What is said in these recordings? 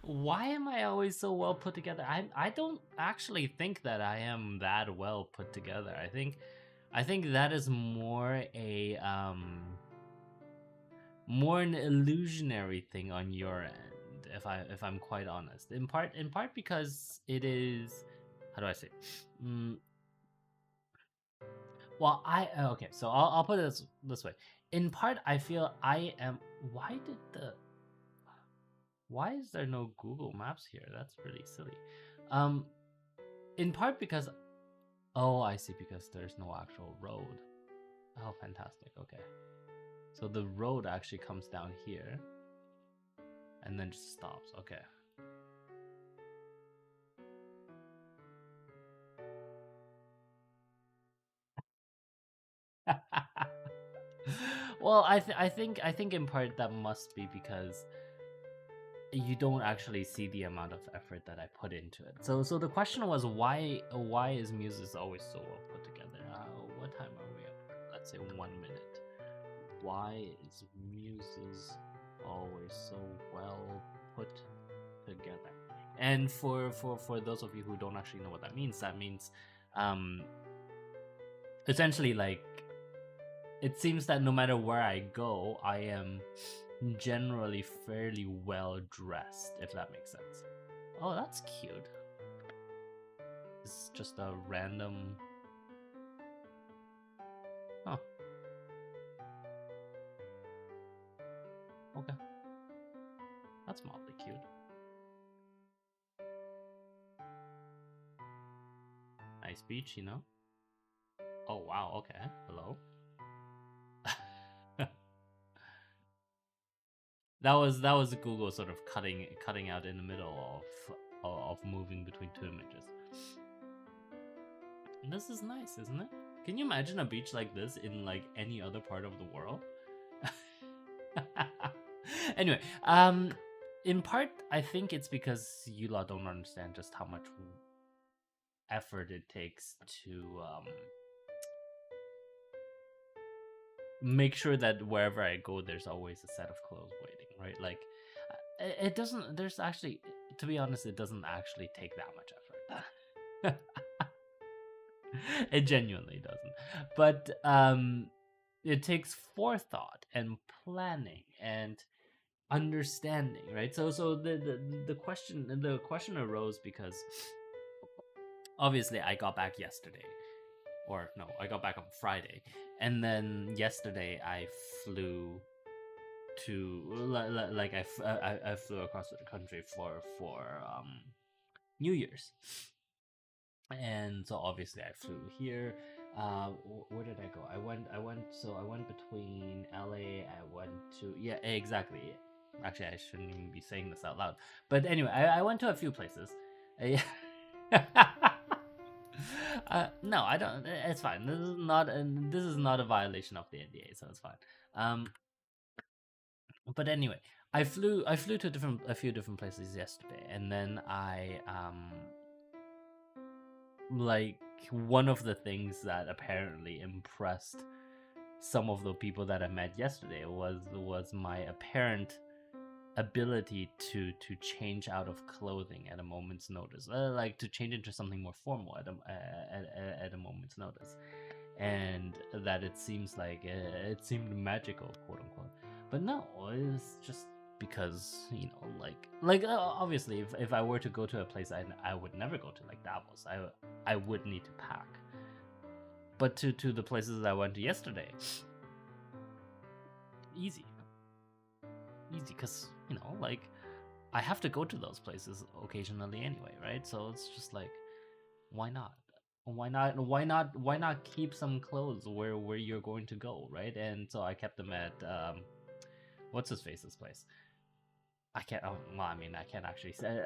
Why am I always so well put together? I don't actually think that I am that well put together. I think that is more an illusionary thing on your end, if I'm quite honest. In part because it is, how do I say? Mm, well, okay, so I'll put it this way. In part, I feel I am. Why is there no Google Maps here? That's really silly. Um, in part because, oh, I see, because there's no actual road. Oh, fantastic. Okay, so the road actually comes down here and then just stops. Okay. Well, I think in part that must be because you don't actually see the amount of effort that I put into it. So the question was, why is Muses always so well put together? What time are we at? Let's say 1 minute. Why is Muses always so well put together? And for those of you who don't actually know what that means um essentially, like, it seems that no matter where I go, I am generally fairly well dressed, if that makes sense. Oh, that's cute. It's just a random. Oh, okay. That's mildly cute. Nice beach, you know? Oh, wow, okay. Hello. that was Google sort of cutting out in the middle of moving between two images. This is nice, isn't it? Can you imagine a beach like this in like any other part of the world? Anyway, in part, I think it's because you lot don't understand just how much effort it takes to make sure that wherever I go, there's always a set of clothes waiting, right? Like, it doesn't. There's actually, to be honest, it doesn't actually take that much effort. It genuinely doesn't. But it takes forethought and planning and understanding, right? So the question arose because obviously I got back yesterday, or no, I got back on Friday, and then yesterday I flew to like I flew across the country for New Year's, and so obviously I flew here. Where did I go? I went between LA. I went to, yeah, exactly. Actually, I shouldn't even be saying this out loud. But anyway, I went to a few places. No, I don't. It's fine. This is not a violation of the NDA, so it's fine. Um, but anyway, I flew to a few different places yesterday, and then I like, one of the things that apparently impressed some of the people that I met yesterday was my apparent ability to change out of clothing at a moment's notice, like to change into something more formal at a moment's notice, and that it seems like it seemed magical, quote unquote. But no, it's just because, obviously, if I were to go to a place I would never go to, like Davos, I would need to pack. But to the places I went to yesterday, easy, easy, because like, I have to go to those places occasionally anyway, right? So it's just like, why not? Why not keep some clothes where you're going to go, right? And so I kept them at what's his face's place. I can't. Oh, well, I mean, I can't actually say.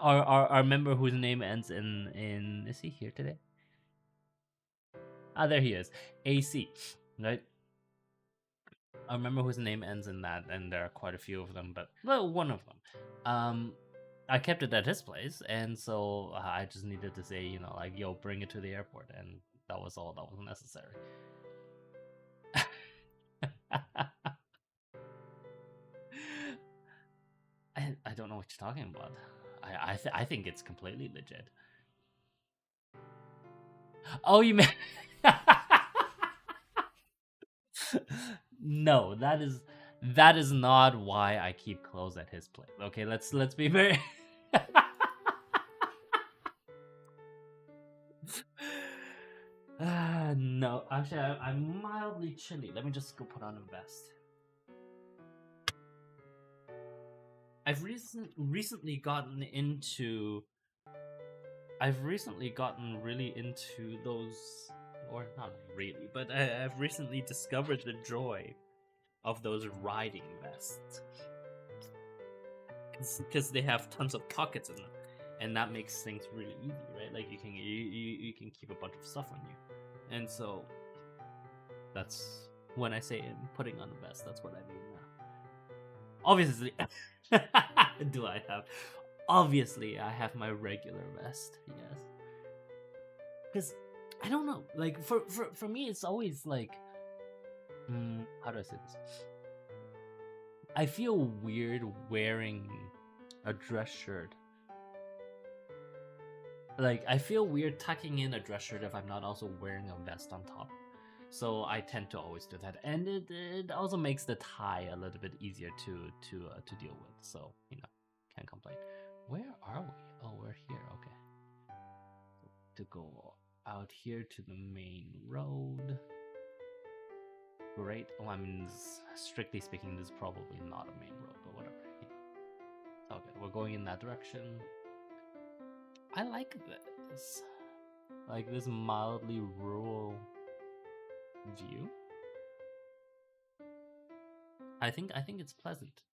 Our member whose name ends in. Is he here today? Ah, there he is. AC, right? I remember whose name ends in that, and there are quite a few of them, but, well, one of them. Um, I kept it at his place, and so I just needed to say, like, yo, bring it to the airport, and that was all that was necessary. don't know what you're talking about. I think it's completely legit. Oh, you mean? No, that is not why I keep clothes at his place. Okay, let's be very. No, actually, I'm mildly chilly. Let me just go put on a vest. I've recently gotten into. I've recently gotten really into those, or not really, but I've recently discovered the joy of those riding vests because they have tons of pockets in them, and that makes things really easy, right? Like you can keep a bunch of stuff on you, and so that's when I say putting on a vest. That's what I mean now. Obviously, do I have? Obviously, I have my regular vest. Yes, because I don't know. Like for me, it's always like, how do I say this? I feel weird wearing a dress shirt. Like I feel weird tucking in a dress shirt if I'm not also wearing a vest on top. So I tend to always do that, and it also makes the tie a little bit easier to deal with. So can't complain. Where are we? Oh, we're here. Okay, to go out here to the main road. Great. Well, I mean, strictly speaking, this is probably not a main road, but whatever. Okay, we're going in that direction. I like this. Like this mildly rural view. I think it's pleasant.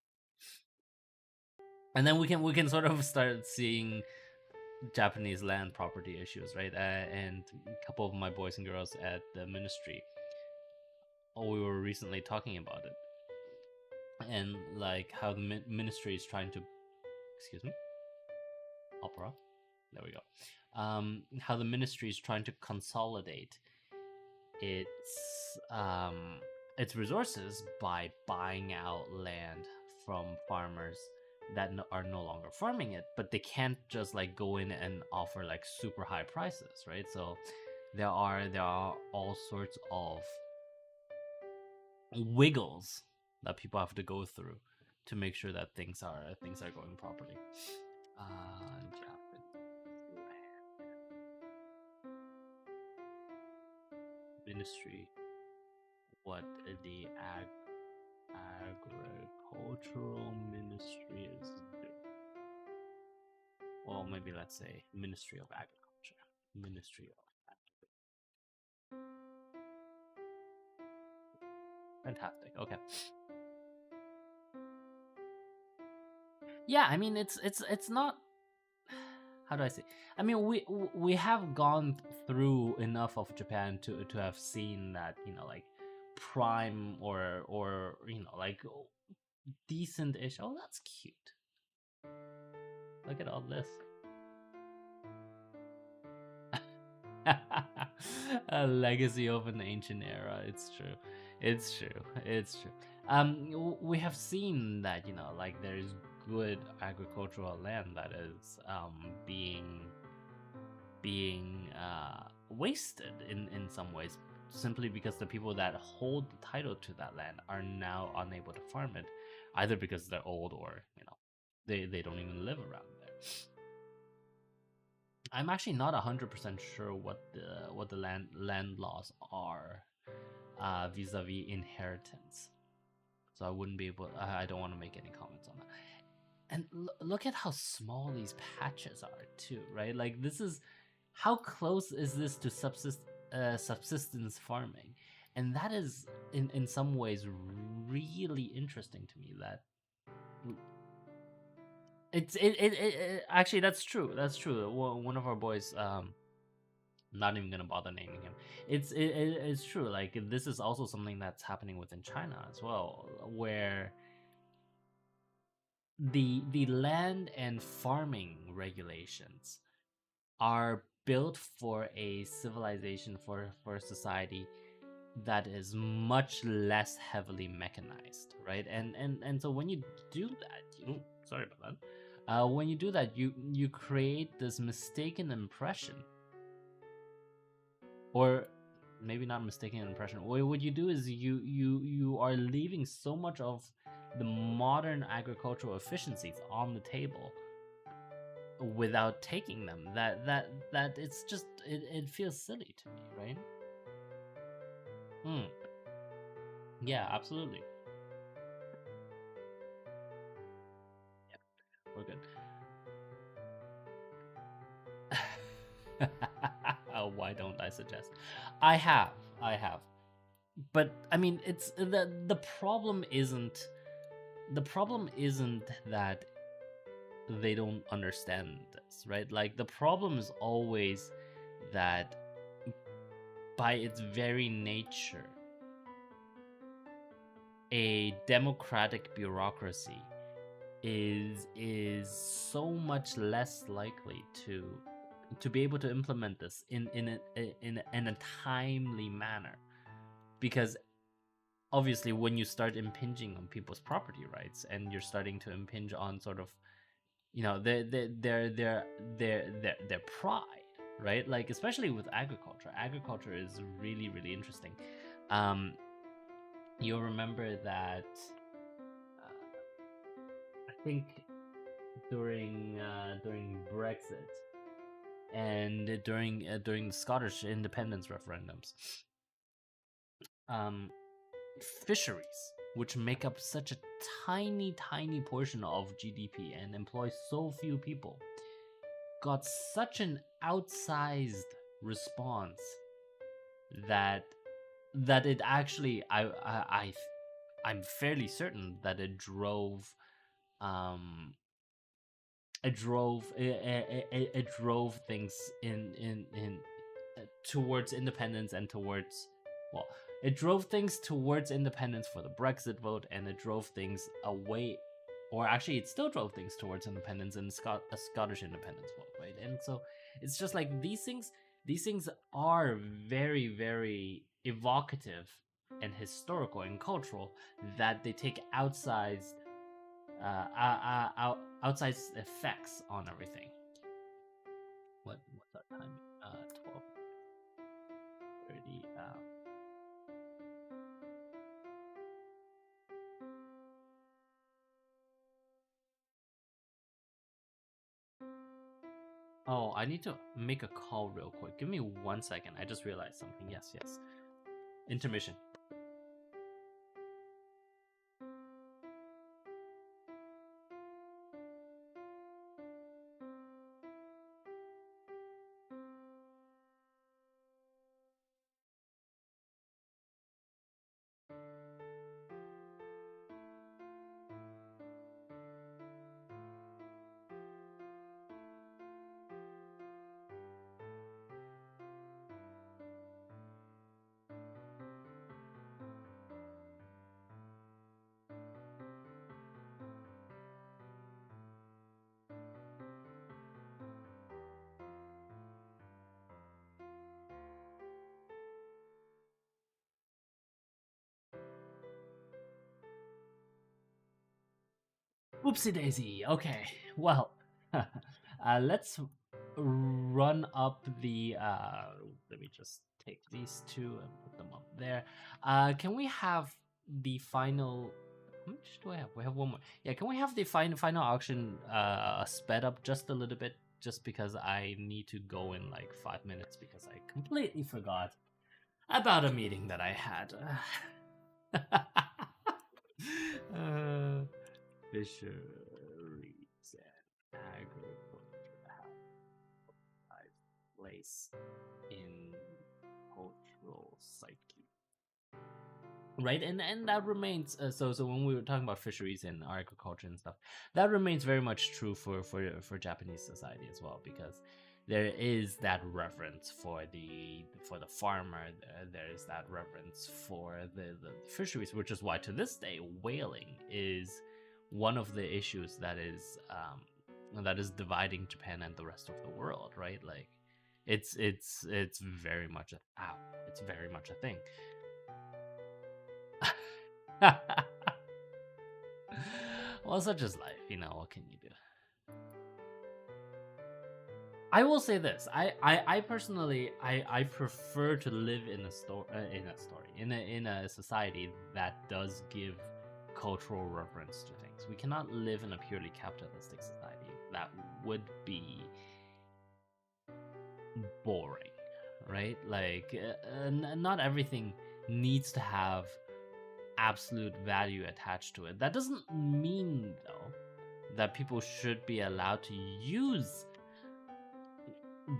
And then we can sort of start seeing Japanese land property issues, right? And a couple of my boys and girls at the ministry, we were recently talking about it, and like how the ministry is trying to, excuse me, opera. There we go. How the ministry is trying to consolidate its its resources by buying out land from farmers that are no longer farming it, but they can't just like go in and offer like super high prices, right? So there are all sorts of wiggles that people have to go through to make sure that things are going properly. Ministry, what the agricultural ministry is doing. Well, maybe let's say Ministry of Agriculture. Ministry of Fantastic. Okay. Yeah, I mean it's not, how do I say? I mean we have gone through enough of Japan to have seen that, like prime or like decent-ish. Oh, that's cute. Look at all this. A legacy of an ancient era. It's true. It's true. It's true. We have seen that, like there's good agricultural land that is being wasted in some ways, simply because the people that hold the title to that land are now unable to farm it, either because they're old or they don't even live around there. I'm actually not 100% sure what the land laws are vis-a-vis inheritance, so I wouldn't be able. I don't want to make any comments on that. And look at how small these patches are too, right? Like this is, how close is this to subsistence farming? And that is in some ways really interesting to me. That actually, that's true. That's true. One of our boys, not even gonna bother naming him. It's true. Like this is also something that's happening within China as well, where the land and farming regulations are built for a civilization, for a society that is much less heavily mechanized, right? And so when you do that, Sorry about that. When you do that, you create this mistaken impression, or maybe not mistaken impression. What you do is you are leaving so much of the modern agricultural efficiencies on the table without taking them, that it's just it feels silly to me, right? Hmm. Yeah, absolutely. Yeah, we're good. Why don't I suggest? I have, I have, but I mean, it's the problem isn't that they don't understand this, right? Like the problem is always that by its very nature, a democratic bureaucracy is so much less likely to be able to implement this in a timely manner, because obviously when you start impinging on people's property rights and you're starting to impinge on sort of, you know, their pride, right? Like especially with agriculture is really really interesting. um you'll remember that I think during Brexit and during the Scottish independence referendums, um, fisheries, which make up such a tiny portion of GDP and employ so few people, got such an outsized response that it actually I'm fairly certain that um it drove things in towards independence and towards, well, it drove things towards independence for the Brexit vote, and it drove things away, or actually it still drove things towards independence and a Scottish independence vote, right? And so it's just like these things are very very evocative and historical and cultural, that they take outsized effects on everything. What's that time? 12:30. Oh, I need to make a call real quick. Give me 1 second. I just realized something. Yes, yes. Intermission. Oopsie daisy. Okay. Well, let's run up the. Let me just take these two and put them up there. Can we have the final? How much do I have? We have one more. Yeah, can we have the final auction sped up just a little bit? Just because I need to go in like 5 minutes because I completely forgot about a meeting that I had. uh, Fisheries and agriculture have a place in cultural psyche, right? And that remains, so when we were talking about fisheries and agriculture and stuff, that remains very much true for Japanese society as well, because there is that reverence for the farmer. There's that reverence for the fisheries, which is why to this day whaling is one of the issues that is dividing Japan and the rest of the world, right? Like it's very much it's very much a thing. Well, such is life, what can you do? I will say this. I personally I prefer to live in a in a society that does give cultural reference to things. We cannot live in a purely capitalistic society. That would be boring, right? Like not everything needs to have absolute value attached to it. That doesn't mean though that people should be allowed to use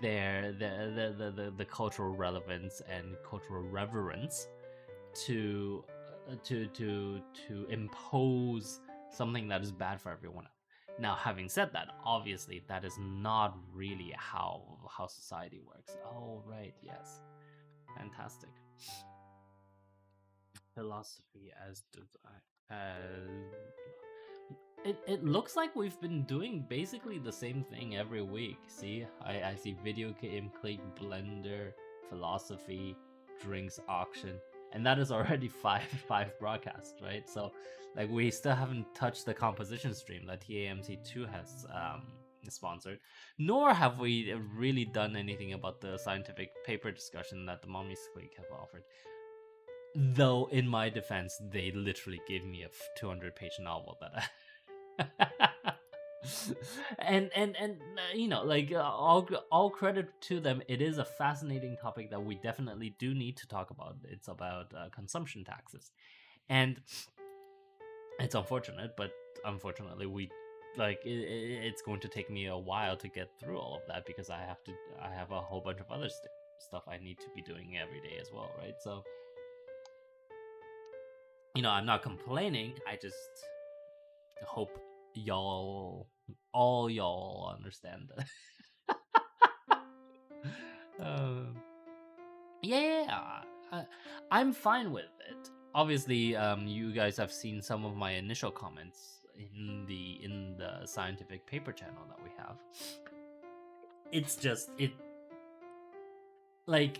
the cultural relevance and cultural reverence to to impose something that is bad for everyone else. Now, having said that, obviously that is not really how society works. Oh, right, yes, fantastic. Philosophy as design as it looks like we've been doing basically the same thing every week. See, I see video game click, blender, philosophy, drinks auction, and that is already five broadcasts, right? So like we still haven't touched the composition stream that TAMC2 has sponsored, nor have we really done anything about the scientific paper discussion that the Mommy's Clique have offered. Though in my defense, they literally gave me a 200-page novel that I and like all credit to them. It is a fascinating topic that we definitely do need to talk about. It's about consumption taxes, and it's unfortunate, but unfortunately we it's going to take me a while to get through all of that because I have a whole bunch of other stuff I need to be doing every day as well, right? So I'm not complaining. I just hope all y'all understand that. Yeah, I'm fine with it. Obviously, you guys have seen some of my initial comments in the scientific paper channel that we have. It's just like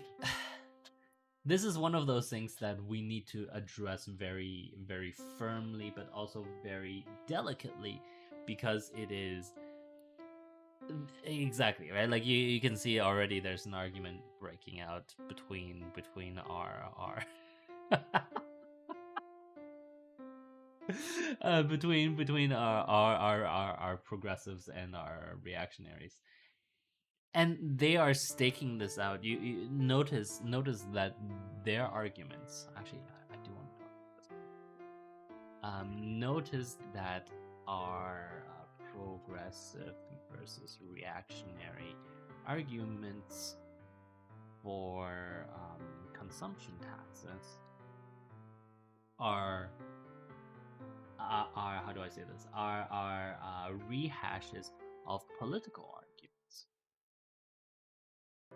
this is one of those things that we need to address very, very firmly, but also very delicately, because it is exactly right. Like you can see already, there's an argument breaking out between our between our progressives and our reactionaries, and they are staking this out. You notice that their arguments actually, I do want to talk about this. Notice that our progressive versus reactionary arguments for consumption taxes are how do I say this? Are rehashes of political arguments.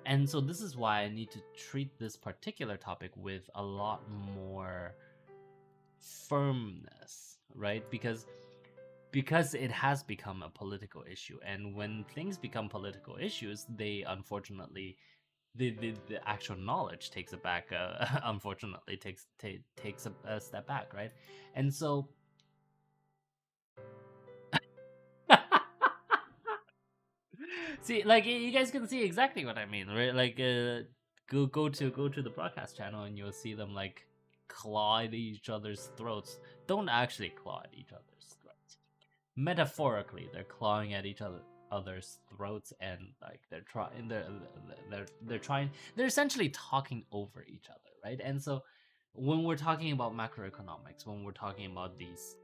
And so this is why I need to treat this particular topic with a lot more firmness, right? Because it has become a political issue, and when things become political issues, they unfortunately the actual knowledge takes it back. Unfortunately, takes a step back, right? And so see, like you guys can see exactly what I mean, right? Like go to the broadcast channel and you'll see them like claw at each other's throats. Don't actually claw at each other's throats. Metaphorically, they're clawing at each other's throats, and like they're essentially talking over each other, right? And so when we're talking about macroeconomics, when we're talking about these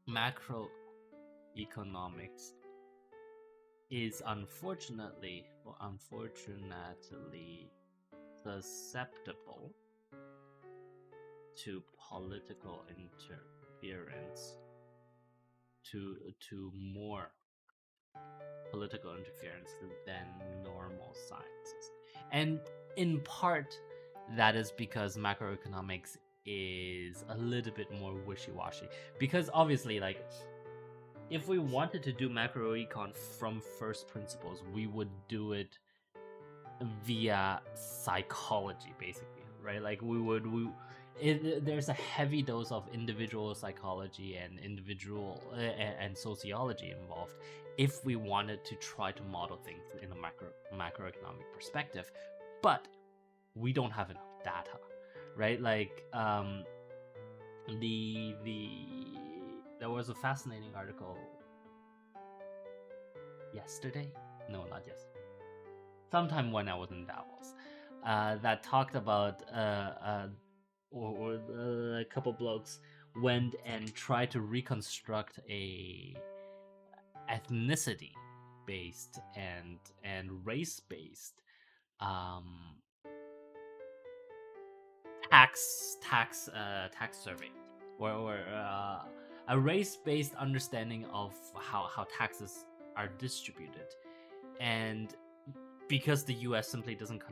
macroeconomics is unfortunately susceptible to political interference, to more political interference than normal sciences. And in part, that is because macroeconomics is a little bit more wishy-washy. Because obviously, like, if we wanted to do macroecon from first principles, we would do it via psychology, basically, right? Like there's a heavy dose of individual psychology and individual and sociology involved if we wanted to try to model things in a macroeconomic perspective, but we don't have enough data, right? Like there was a fascinating article yesterday, no, not yesterday, sometime when I was in Davos, that talked about a couple blokes went and tried to reconstruct a ethnicity based and race based um tax survey, or a race based understanding of how taxes are distributed. And because the US simply doesn't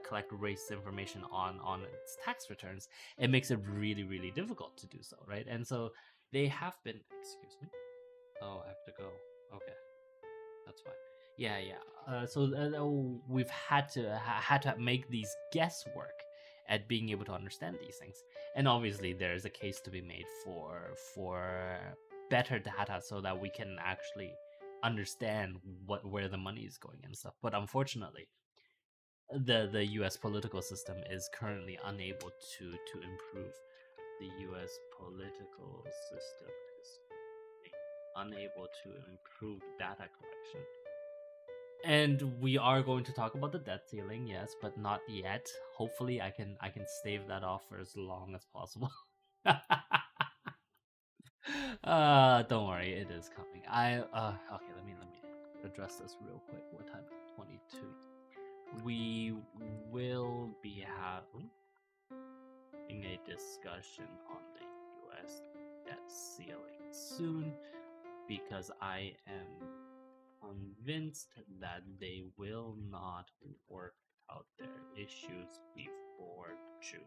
collect race information on its tax returns, it makes it really, really difficult to do so, right? And so they have been. Excuse me. Oh, I have to go. Okay, that's fine. Yeah, yeah. We've had to make these guesswork at being able to understand these things, and obviously there is a case to be made for better data so that we can actually understand where the money is going and stuff. But unfortunately, the U.S. political system is currently unable to improve. The U.S. political system is unable to improve data collection. And we are going to talk about the debt ceiling, yes, but not yet. Hopefully, I can stave that off for as long as possible. Don't worry, it is coming. Okay, let me address this real quick. What time is it? 22. We will be having a discussion on the US debt ceiling soon, because I am convinced that they will not work out their issues before June.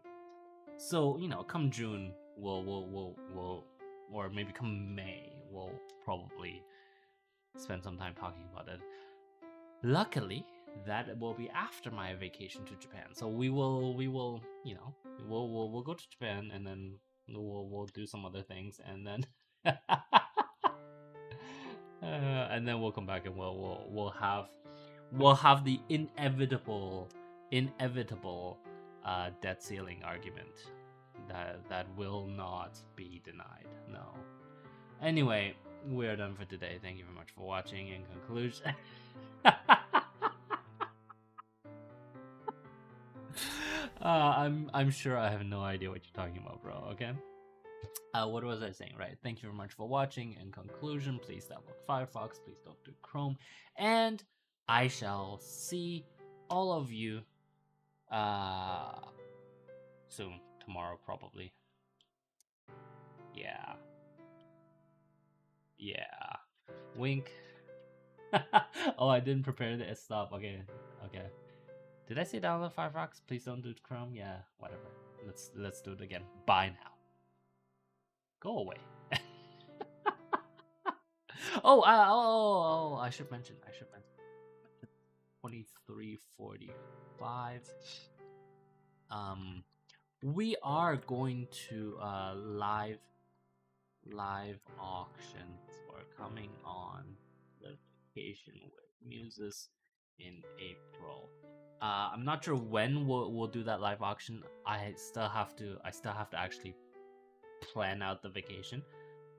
So, come June, we'll or maybe come May, we'll probably spend some time talking about it. Luckily, that will be after my vacation to Japan. So we'll go to Japan, and then we'll do some other things, and then and then we'll come back, and we'll have the inevitable debt ceiling argument that will not be denied. No. Anyway, we're done for today. Thank you very much for watching. In conclusion, I'm sure I have no idea what you're talking about, bro. Okay. What was I saying? Right. Thank you very much for watching. In conclusion, please download Firefox. Please don't do Chrome. And I shall see all of you soon. Tomorrow, probably. Yeah. Yeah. Wink. Oh, I didn't prepare the stop. Okay. Okay. Did I say download Firefox? Please don't do Chrome. Yeah. Whatever. Let's do it again. Bye now. Go away. Oh, I should mention. 23:45. We are going to live auctions for coming on the vacation with Muses in April. I'm not sure when we'll do that live auction. I still have to actually plan out the vacation.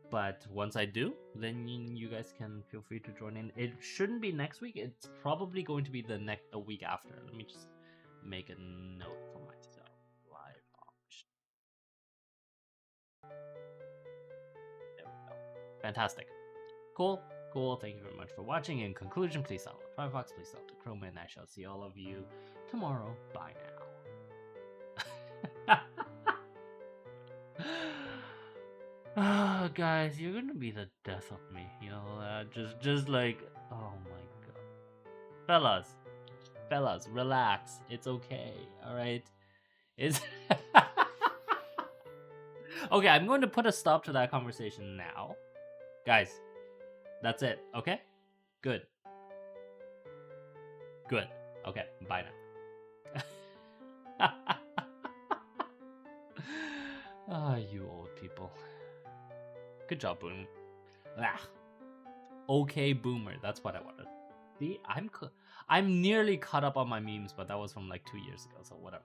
But once I do, then you guys can feel free to join in. It shouldn't be next week. It's probably going to be a week after. Let me just make a note for myself. Live auction. There we go. Fantastic. Cool. Thank you very much for watching. In conclusion, please download Firefox, please download Chrome, and I shall see all of you tomorrow. Bye now. Guys, you're gonna be the death of me, just like, oh my god. Fellas, relax. It's okay, alright? It's okay, I'm going to put a stop to that conversation now. Guys, that's it, okay? Good. Okay, bye now. Ah, you old people. Good job, Boom. Ah. Okay, Boomer. That's what I wanted. See, I'm nearly caught up on my memes, but that was from like 2 years ago, so whatever.